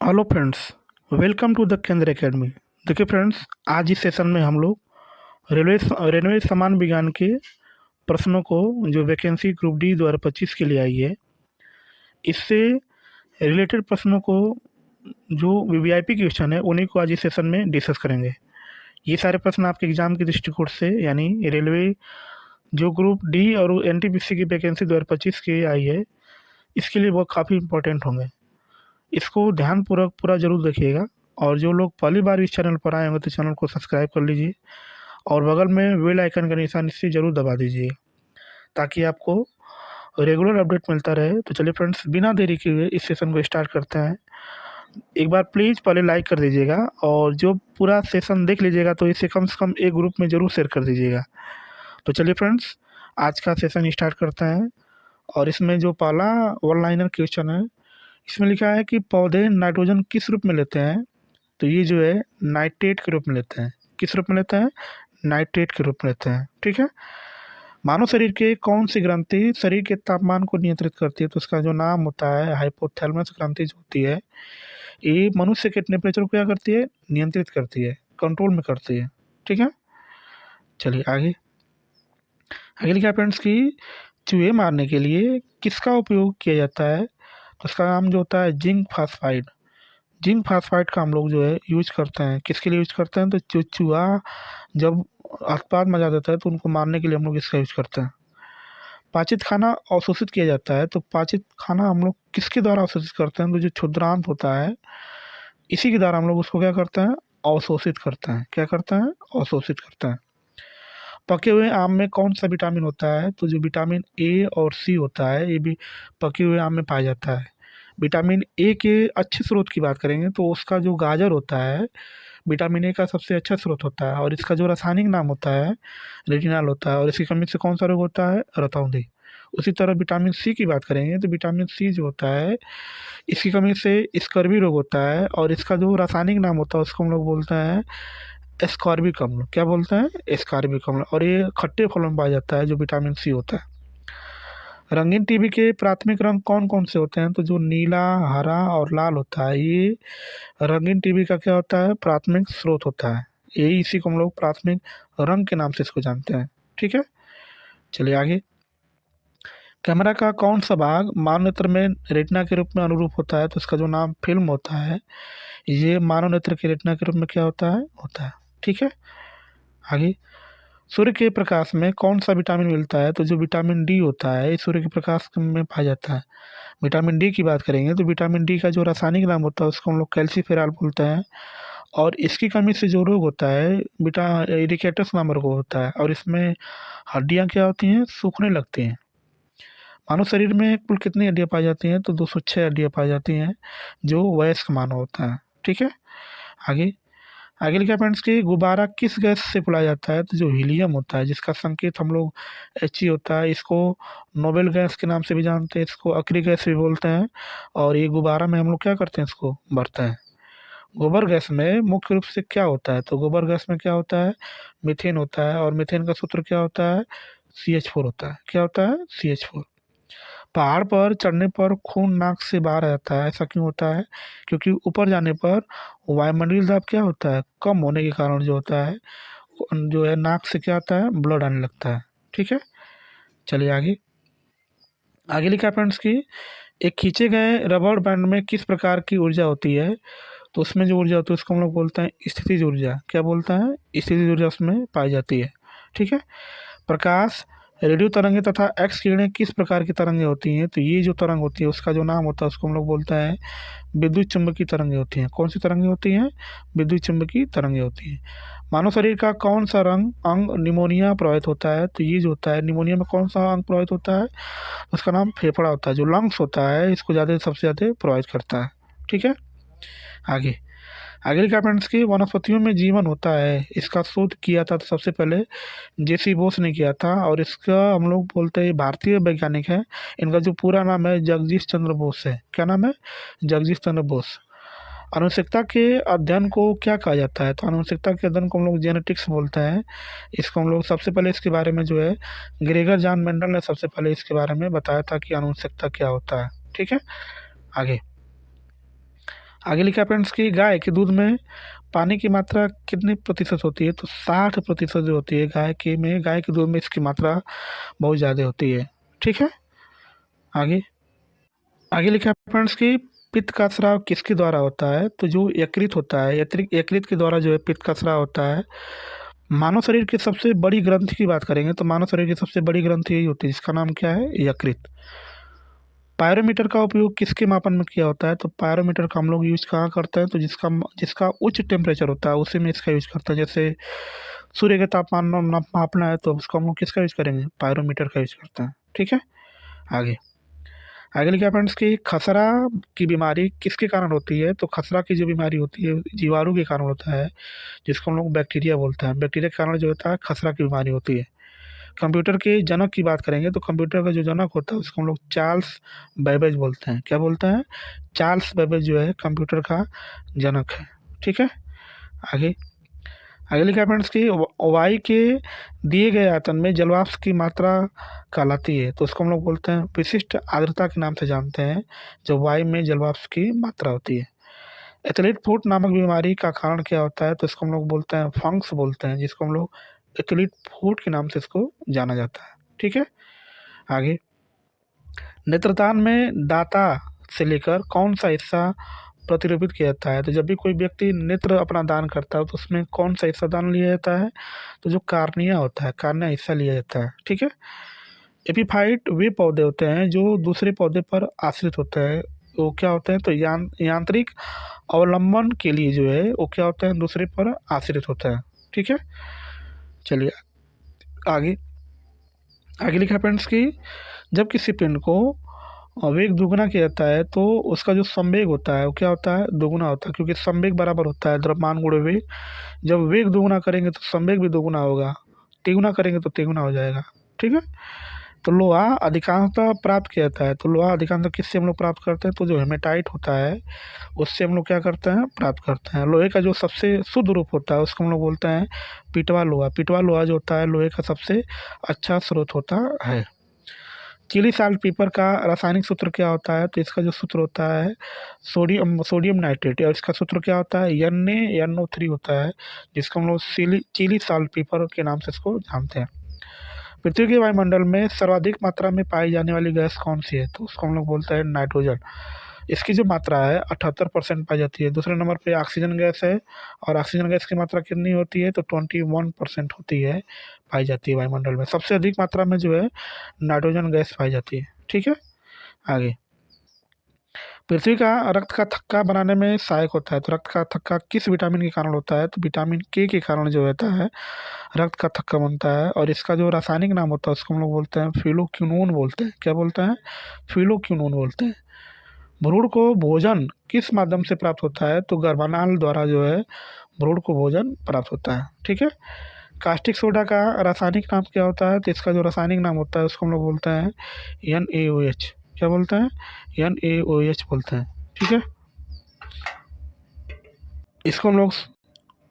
Hello friends, welcome to the Kendra academy. देखिए friends, आज इस सेशन में हम लोग रेलवे सामान्य विज्ञान के प्रश्नों को जो वैकेंसी ग्रुप डी 2025 के लिए आई है, इससे रिलेटेड प्रश्नों को जो वीवीआईपी क्वेश्चन है उन्हीं को आज इस सेशन में डिस्कस करेंगे। ये सारे प्रश्न आपके एग्जाम के दृष्टिकोण से यानी रेलवे जो ग्रुप डी और एनटीपीसी की वैकेंसी 2025 की आई है, इसके लिए वो काफ़ी इंपॉर्टेंट होंगे। इसको ध्यानपूर्वक पूरा ज़रूर देखिएगा। और जो लोग पहली बार इस चैनल पर आए होंगे तो चैनल को सब्सक्राइब कर लीजिए और बगल में बेल आइकन का निशान इससे ज़रूर दबा दीजिए ताकि आपको रेगुलर अपडेट मिलता रहे। तो चलिए फ्रेंड्स, बिना देरी किए हुए इस सेशन को स्टार्ट करते हैं। एक बार प्लीज़ पहले लाइक कर दीजिएगा और जो पूरा सेशन देख लीजिएगा तो इसे कम से कम एक ग्रुप में ज़रूर शेयर कर दीजिएगा। तो चलिए फ्रेंड्स, आज का सेशन स्टार्ट करते हैं। और इसमें जो पहला वन लाइनर क्वेश्चन है, इसमें लिखा है कि पौधे नाइट्रोजन किस रूप में लेते हैं। तो ये जो है नाइट्रेट के रूप में लेते हैं। किस रूप में लेते हैं? नाइट्रेट के रूप में लेते हैं। ठीक है। मानव शरीर के कौन सी ग्रंथि शरीर के तापमान को नियंत्रित करती है? तो उसका जो नाम होता है हाइपोथैलेमस ग्रंथि जो होती है, ये मनुष्य के टेम्परेचर को क्या करती है? नियंत्रित करती है, कंट्रोल में करती है। ठीक है। चलिए आगे आगे लिखा फ्रेंड्स की चूहे मारने के लिए किसका उपयोग किया जाता है? तो उसका नाम जो होता है जिंक फास्फाइड। जिंक फास्फाइड का हम लोग जो है यूज करते हैं। किसके लिए यूज करते हैं? तो जो चूहा जब उत्पात मचा देता है तो उनको मारने के लिए हम लोग इसका यूज करते हैं। पाचित खाना अवशोषित किया जाता है। तो पाचित खाना हम लोग किसके द्वारा अवशोषित करते हैं? तो जो क्षुद्रांत होता है, इसी के द्वारा हम लोग उसको क्या करते हैं? अवशोषित करते हैं। क्या करते हैं? अवशोषित करते हैं। पके हुए आम में कौन सा विटामिन होता है? तो जो विटामिन ए और सी होता है, ये भी पके हुए आम में पाया जाता है। विटामिन ए के अच्छे स्रोत की बात करेंगे तो उसका जो गाजर होता है, विटामिन ए का सबसे अच्छा स्रोत होता है और इसका जो रासायनिक नाम होता है रेटिनॉल होता है। और इसकी कमी से कौन सा रोग होता है? रतौंधी। उसी तरह विटामिन सी की बात करेंगे तो विटामिन सी जो होता है, इसकी कमी से स्कर्वी रोग होता है और इसका जो रासायनिक नाम होता है उसको हम लोग बोलते हैं एस्कॉर्बिक अम्ल। क्या बोलते हैं? एस्कॉर्बिक अम्ल। और ये खट्टे फलों में पाया जाता है जो विटामिन सी होता है। रंगीन टीवी के प्राथमिक रंग कौन कौन से होते हैं? तो जो नीला, हरा और लाल होता है, ये रंगीन टीवी का क्या होता है? प्राथमिक स्रोत होता है। यही इसी को हम लोग प्राथमिक रंग के नाम से इसको जानते हैं। ठीक है। चलिए आगे। कैमरा का कौन सा भाग मानव नेत्र में रेटिना के रूप में अनुरूप होता है? तो इसका जो नाम फिल्म होता है, ये मानव नेत्र के रेटिना के रूप में क्या होता है? होता है। ठीक है। आगे। सूर्य के प्रकाश में कौन सा विटामिन मिलता है? तो जो विटामिन डी होता है, ये सूर्य के प्रकाश में पाया जाता है। विटामिन डी की बात करेंगे तो विटामिन डी का जो रासायनिक नाम होता है उसको हम लोग कैल्सीफेरॉल बोलते हैं। और इसकी कमी से जो रोग होता है बीटा इरिकेटस नामक रोग होता है और इसमें हड्डियां क्या होती हैं? सूखने लगती हैं। मानव शरीर में कुल कितनी हड्डियां पाई जाती हैं? तो 206 हड्डियां पाई जाती हैं जो वयस्क मानव होता है। ठीक है। आगे आगे लिखा फ्रेंड्स कि गुब्बारा किस गैस से फुलाया जाता है? तो जो हीलियम होता है, जिसका संकेत हम लोग He होता है, इसको नोबेल गैस के नाम से भी जानते हैं, इसको अक्री गैस भी बोलते हैं। और ये गुब्बारा में हम लोग क्या करते हैं? इसको भरते हैं। गोबर गैस में मुख्य रूप से क्या होता है? तो गोबर गैस में क्या होता है? मीथेन होता है और मीथेन का सूत्र क्या होता है? CH4 होता है। क्या होता है? CH4। पहाड़ पर चढ़ने पर खून नाक से बाहर आ जाता है, ऐसा क्यों होता है? क्योंकि ऊपर जाने पर वायुमंडलीय दाब क्या होता है? कम होने के कारण जो होता है, जो है नाक से क्या आता है? ब्लड आने लगता है। ठीक है। चलिए आगे आगे लिखा फ्रेंड्स की एक खींचे गए रबड़ बैंड में किस प्रकार की ऊर्जा होती है? तो उसमें जो ऊर्जा होती है उसको हम लोग बोलते हैं स्थितिज ऊर्जा। क्या बोलते हैं? स्थितिज ऊर्जा उसमें पाई जाती है। ठीक है। प्रकाश, रेडियो तरंगें तथा एक्स किरणें किस प्रकार की तरंगें होती हैं? तो ये जो तरंग होती है उसका जो नाम होता है उसको हम लोग बोलते हैं विद्युत चुम्बकीय तरंगें होती हैं। कौन सी तरंगें होती हैं? विद्युत चुम्बकीय तरंगें होती हैं। मानव शरीर का कौन सा अंग निमोनिया प्रभावित होता है? तो ये जो होता है निमोनिया में कौन सा अंग प्रभावित होता है? उसका नाम फेफड़ा होता है। जो लंग्स होता है इसको ज़्यादा सबसे ज़्यादा प्रभावित करता है। ठीक है। आगे आगे लिखा फ्रेंड्स की वनस्पतियों में जीवन होता है, इसका शोध किया था तो सबसे पहले JC बोस ने किया था। और इसका हम लोग बोलते हैं भारतीय वैज्ञानिक है। इनका जो पूरा नाम है जगदीश चंद्र बोस है। क्या नाम है? जगदीश चंद्र बोस। आनुवंशिकता के अध्ययन को क्या कहा जाता है? तो आनुवंशिकता के अध्ययन को हम लोग जेनेटिक्स बोलते हैं। इसको हम लोग सबसे पहले इसके बारे में जो है ग्रेगर जॉन मेंडल ने सबसे पहले इसके बारे में बताया था कि आनुवंशिकता क्या होता है। ठीक है। आगे आगे लिखा है फ्रेंड्स कि गाय के दूध में पानी की मात्रा कितने प्रतिशत होती है? तो 60% जो होती है गाय के दूध में इसकी मात्रा बहुत ज़्यादा होती है। ठीक है, आगे आगे लिखा है फ्रेंड्स कि पित्त का स्राव किसके द्वारा होता है? तो जो यकृत होता है, यकृत के द्वारा जो है पित्त का स्राव होता है। मानव शरीर की सबसे बड़ी ग्रंथि की बात करेंगे तो मानव शरीर की सबसे बड़ी ग्रंथि यही होती है, जिसका नाम क्या है? यकृत। पायरोमीटर का उपयोग किसके मापन में किया होता है? तो पायरोमीटर का हम लोग यूज कहाँ करते हैं? तो जिसका जिसका उच्च टेम्परेचर होता है उसी में इसका यूज करते हैं। जैसे सूर्य के तापमान मापना है तो उसको हम लोग किसका यूज करेंगे? पायरोमीटर का यूज करते हैं। ठीक है, आगे आगे लिखा फ्रेंड्स कि खसरा की बीमारी किसके कारण होती है? तो खसरा की जो बीमारी होती है जीवाणु के कारण होता है, जिसको हम लोग बैक्टीरिया बोलते हैं। बैक्टीरिया के कारण जो होता है खसरा की बीमारी होती है। कंप्यूटर के जनक की बात करेंगे तो कंप्यूटर का जो जनक होता है उसको हम लोग चार्ल्स बेबेज बोलते हैं। क्या बोलते हैं? चार्ल्स बेबेज जो है कंप्यूटर का जनक है। ठीक है, आगे आगे लिखा है फ्रेंड्स कि वायु के दिए गए आयतन में जलवाष्प की मात्रा कहलाती है, तो उसको हम लोग बोलते हैं विशिष्ट आर्द्रता के नाम से जानते हैं, जो वायु में जलवाष्प की मात्रा होती है। एथलीट फुट नामक बीमारी का कारण क्या होता है? तो इसको हम लोग बोलते हैं फंक्स बोलते हैं, जिसको हम लोग एथलीट फुट के नाम से इसको जाना जाता है। ठीक है, आगे नेत्रदान में दाता से लेकर कौन सा हिस्सा प्रतिरूपित किया जाता है? तो जब भी कोई व्यक्ति नेत्र अपना दान करता है तो उसमें कौन सा हिस्सा दान लिया जाता है? तो जो कार्निया होता है, कार्निया हिस्सा लिया जाता है। ठीक है, एपीफाइट वे पौधे होते हैं जो दूसरे पौधे पर आश्रित होते हैं। वो क्या होते हैं? तो यांत्रिक अवलंबन के लिए जो है वो क्या होते हैं? दूसरे पर आश्रित होता है। ठीक है, चलिए आगे आगे लिखा फ्रेंड्स कि जब किसी पिंड को वेग दुगना किया जाता है तो उसका जो संवेग होता है वो क्या होता है? दोगुना होता है, क्योंकि संवेग बराबर होता है द्रव्यमान गुणे वेग। जब वेग दोगुना करेंगे तो संवेग भी दोगुना होगा, तिगुना करेंगे तो तिगुना हो जाएगा। ठीक है, तो लोहा अधिकांशतः प्राप्त किया जाता है। तो लोहा अधिकांशतः किससे हम लोग प्राप्त करते हैं? तो जो हेमेटाइट होता है उससे हम लोग क्या करते हैं? प्राप्त करते हैं। लोहे का जो सबसे शुद्ध रूप होता है उसको हम लोग बोलते हैं पिटवा लोहा। पिटवा लोहा जो होता है लोहे का सबसे अच्छा स्रोत होता है। चिली साल्ट पीपर का रासायनिक सूत्र क्या होता है? तो इसका जो सूत्र होता है सोडियम नाइट्रेट, और इसका सूत्र क्या होता है? NaNO3 होता है, जिसको हम लोग चिली साल्ट पीपर के नाम से इसको जानते हैं। पृथ्वी के वायुमंडल में सर्वाधिक मात्रा में पाई जाने वाली गैस कौन सी है? तो उसको हम लोग बोलते हैं नाइट्रोजन। इसकी जो मात्रा है 78% पाई जाती है। दूसरे नंबर पे ऑक्सीजन गैस है, और ऑक्सीजन गैस की मात्रा कितनी होती है? तो 21% होती है, पाई जाती है वायुमंडल में। सबसे अधिक मात्रा में जो है नाइट्रोजन गैस पाई जाती है। ठीक है, आगे पृथ्वी का रक्त का थक्का बनाने में सहायक होता है। तो रक्त का थक्का किस विटामिन के कारण होता है? तो विटामिन के कारण जो होता है रक्त का थक्का बनता है, और इसका जो रासायनिक नाम होता है उसको हम लोग बोलते हैं फिलोक्विनोन बोलते हैं। क्या बोलते हैं? फिलोक्विनोन बोलते हैं। भ्रूण को भोजन किस माध्यम से प्राप्त होता है? तो गर्भानाल द्वारा जो है भ्रूण को भोजन प्राप्त होता है। ठीक है, कास्टिक सोडा का रासायनिक नाम क्या होता है? तो इसका जो रासायनिक नाम होता है उसको हम लोग बोलते हैं NaOH। क्या बोलते हैं? NaOH बोलते हैं। ठीक है, इसको हम लोग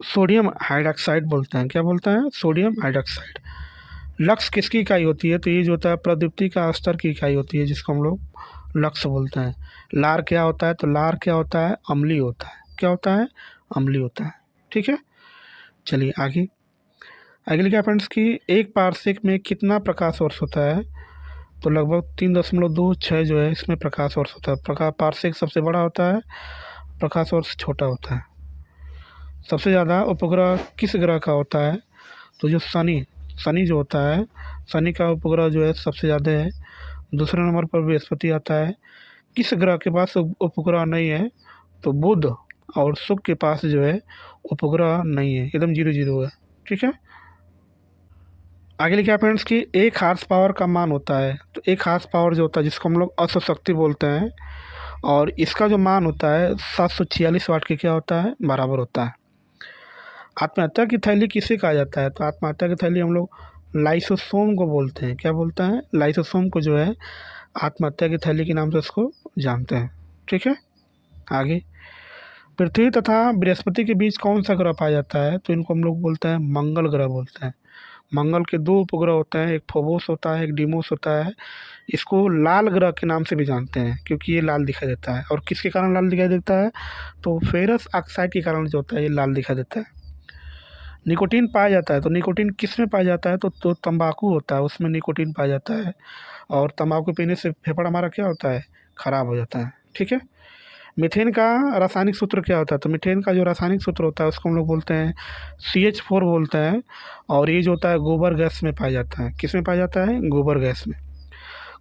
सोडियम हाइड्रॉक्साइड बोलते हैं। क्या बोलते हैं? Sodium hydroxide. लक्स किसकी इकाई होती है? तो ये जो होता है प्रदीप्ति का स्तर की इकाई होती है, जिसको हम लोग लक्स बोलते हैं। लार क्या होता है? तो लार क्या होता है? अम्लीय होता है। क्या होता है? अम्लीय होता है। ठीक है, चलिए आगे आगे लिखा है फ्रेंड्स कि एक पारसेक में कितना प्रकाश वर्ष होता है? तो लगभग 3.26 जो है इसमें प्रकाश वर्ष होता है। पारसेक सबसे बड़ा होता है, प्रकाश वर्ष छोटा होता है। सबसे ज़्यादा उपग्रह किस ग्रह का होता है? तो जो शनि जो होता है, शनि का उपग्रह जो है सबसे ज़्यादा है। दूसरे नंबर पर बृहस्पति आता है। किस ग्रह के पास उपग्रह नहीं है? तो बुध और शुक्र के पास जो है उपग्रह नहीं है, एकदम 0-0 है। ठीक है, आगे लिखा है फ्रेंड्स कि एक हार्स पावर का मान होता है। तो एक हार्स पावर जो होता है जिसको हम लोग अश्व शक्ति बोलते हैं, और इसका जो मान होता है 746 वाट के क्या होता है? बराबर होता है। आत्महत्या की थैली किसे कहा जाता है? तो आत्महत्या की थैली हम लोग लाइसोसोम को बोलते हैं। क्या बोलते हैं? लाइसोसोम को जो है आत्महत्या की थैली के नाम से उसको जानते हैं। ठीक है, आगे पृथ्वी तथा बृहस्पति के बीच कौन सा ग्रह पाया जाता है? तो इनको हम लोग बोलते हैं मंगल ग्रह बोलते हैं। मंगल के 2 उपग्रह होते हैं, एक फोबोस होता है, एक डीमोस होता है। इसको लाल ग्रह के नाम से भी जानते हैं क्योंकि ये लाल दिखाई देता है। और किसके कारण लाल दिखाई देता है? तो फेरस ऑक्साइड के कारण जो होता है ये लाल दिखाई देता है। निकोटीन पाया जाता है, तो निकोटीन किस में पाया जाता है? तो तंबाकू होता है उसमें निकोटीन पाया जाता है। और तंबाकू पीने से फेफड़ा हमारा क्या होता है? खराब हो जाता है। ठीक है। मीथेन का रासायनिक सूत्र क्या होता है? तो मीथेन का जो रासायनिक सूत्र होता है उसको हम लोग बोलते हैं CH4 बोलते हैं। और ये जो होता है गोबर गैस में पाया जाता है। किस में पाया जाता है? गोबर गैस में।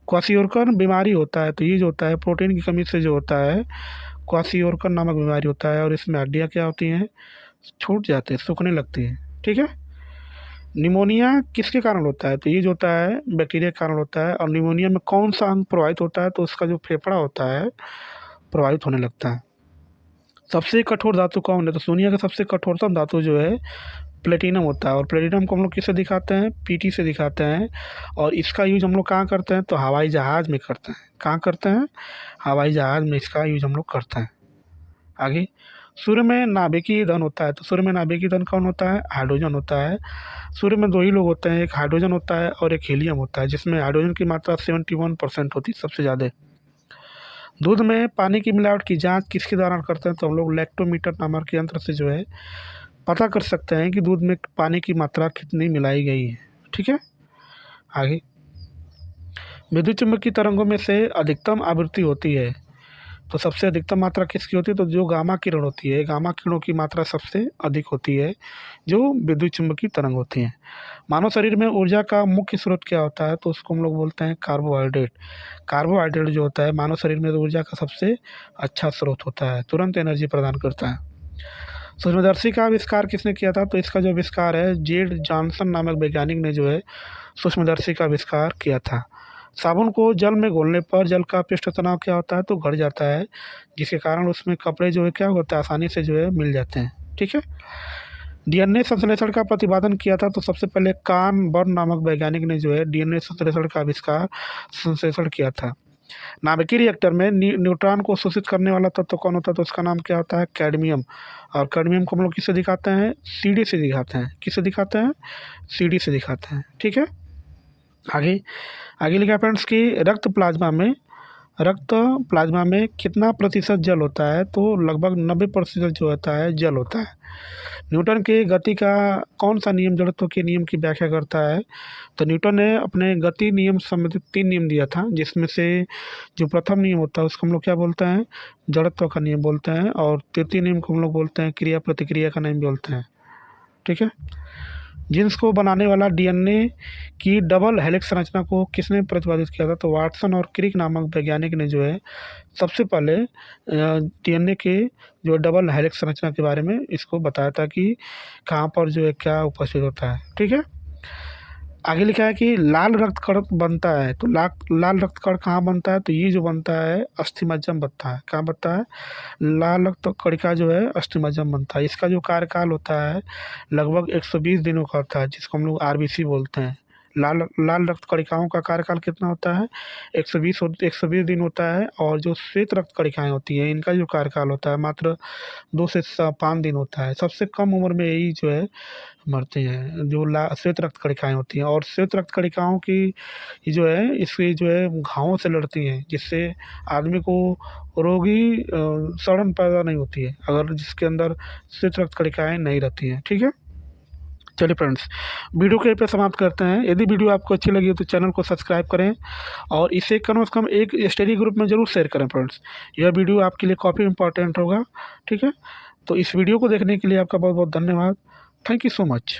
क्वाशियोरकन बीमारी होता है, तो ये जो होता है प्रोटीन की कमी से जो होता है क्वाशियोरकन नामक बीमारी होता है। और इसमें हड्डियाँ क्या होती हैं? छूट जाते हैं, सूखने लगती हैं। ठीक है। निमोनिया किसके कारण होता है? तो ये जो होता है बैक्टीरिया के कारण होता है। और निमोनिया में कौन सा अंग प्रभावित होता है? तो उसका जो फेफड़ा होता है प्रभावित होने लगता है। सबसे कठोर धातु कौन है? तो दुनिया का सबसे कठोरतम धातु जो है प्लेटिनम होता है। और प्लेटिनम को हम लोग किससे दिखाते हैं? PT से दिखाते हैं। और इसका यूज हम लोग कहाँ करते हैं? तो हवाई जहाज़ में करते हैं। कहाँ करते हैं? हवाई जहाज़ में इसका यूज हम लोग करते हैं। आगे, सूर्य में नाभिकीय ईंधन होता है। तो सूर्य में नाभिकीय ईंधन कौन होता है? हाइड्रोजन होता है। सूर्य में 2 ही लोग होते हैं, एक हाइड्रोजन होता है और एक हीलियम होता है, जिसमें हाइड्रोजन की मात्रा 71% होती है, सबसे ज़्यादा। दूध में पानी की मिलावट की जांच किसके द्वारा करते हैं? तो हम लोग लैक्टोमीटर नामक यंत्र से जो है पता कर सकते हैं कि दूध में पानी की मात्रा कितनी मिलाई गई है। ठीक है। आगे, विद्युत चुम्बकीय तरंगों में से अधिकतम आवृत्ति होती है। तो सबसे अधिकतम मात्रा किसकी होती है? तो जो गामा किरण होती है, गामा किरणों की मात्रा सबसे अधिक होती है जो विद्युत चुम्बकीय तरंग होती हैं। मानव शरीर में ऊर्जा का मुख्य स्रोत क्या होता है? तो उसको हम लोग बोलते हैं कार्बोहाइड्रेट। कार्बोहाइड्रेट जो होता है मानव शरीर में ऊर्जा का सबसे अच्छा स्रोत होता है, तुरंत एनर्जी प्रदान करता है। सूक्ष्मदर्शी का आविष्कार किसने किया था? तो इसका जो आविष्कार है जेड जॉनसन नामक वैज्ञानिक ने जो है सूक्ष्मदर्शी का आविष्कार किया था। साबुन को जल में घोलने पर जल का पृष्ठ तनाव क्या होता है? तो घट जाता है, जिसके कारण उसमें कपड़े जो है क्या होता है आसानी से जो है मिल जाते हैं। ठीक है। DNA संश्लेषण का प्रतिपादन किया था। तो सबसे पहले कार्ल बर्न नामक वैज्ञानिक ने जो है DNA संश्लेषण का आविष्कार संश्लेषण किया था। नाभिकीय रिएक्टर में न्यूट्रॉन को शोषित करने वाला तत्व कौन होता है? तो उसका नाम क्या होता है? कैडमियम। और कैडमियम को हम लोग किससे दिखाते हैं? CD से दिखाते हैं। किससे दिखाते हैं? CD से दिखाते हैं। ठीक है। आगे आगे लिखा फ्रेंड्स कि रक्त प्लाज्मा में कितना प्रतिशत जल होता है? तो लगभग 90% जो होता है जल होता है। न्यूटन के गति का कौन सा नियम जड़त्व के नियम की व्याख्या करता है? तो न्यूटन ने अपने गति नियम संबंधित 3 नियम दिया था, जिसमें से जो प्रथम नियम होता है उसको हम लोग क्या बोलते हैं? जड़त्व का नियम बोलते हैं। और तृतीय नियम को हम लोग बोलते हैं क्रिया प्रतिक्रिया का नियम बोलते हैं। ठीक है। जीन्स को बनाने वाला DNA की डबल हेलिक्स संरचना को किसने प्रतिपादित किया था? तो वाटसन और क्रिक नामक वैज्ञानिक ने जो है सबसे पहले DNA के जो डबल हेलिक्स संरचना के बारे में इसको बताया था कि कहाँ पर जो है क्या उपस्थित होता है। ठीक है। आगे लिखा है कि लाल रक्त कण बनता है। तो लाल रक्त कण कहाँ बनता है? तो ये जो बनता है अस्थिमज्जम बनता है। कहाँ बनता है? लाल रक्त कणिका जो है अस्थिमज्जम बनता है। इसका जो कार्यकाल होता है लगभग 120 दिनों का होता है, जिसको हम लोग RBC बोलते हैं। लाल रक्त कणिकाओं का कार्यकाल कितना होता है? 120 दिन होता है। और जो श्वेत रक्त कणिकाएँ होती हैं इनका जो कार्यकाल होता है मात्र 2 से 5 दिन होता है। सबसे कम उम्र में यही जो है मरते हैं जो श्वेत रक्त कणिकाएँ होती हैं। और श्वेत रक्त कणिकाओं की जो है इसकी जो है घावों से लड़ती हैं, जिससे आदमी को रोगी सड़न पैदा नहीं होती है अगर जिसके अंदर श्वेत रक्त कणिकाएँ नहीं रहती हैं। ठीक है। चलिए फ्रेंड्स, वीडियो को यहीं पे समाप्त करते हैं। यदि वीडियो आपको अच्छी लगी तो चैनल को सब्सक्राइब करें और इसे कम से कम एक स्टडी ग्रुप में ज़रूर शेयर करें फ्रेंड्स। यह वीडियो आपके लिए काफ़ी इंपॉर्टेंट होगा। ठीक है। तो इस वीडियो को देखने के लिए आपका बहुत बहुत धन्यवाद। Thank you so much.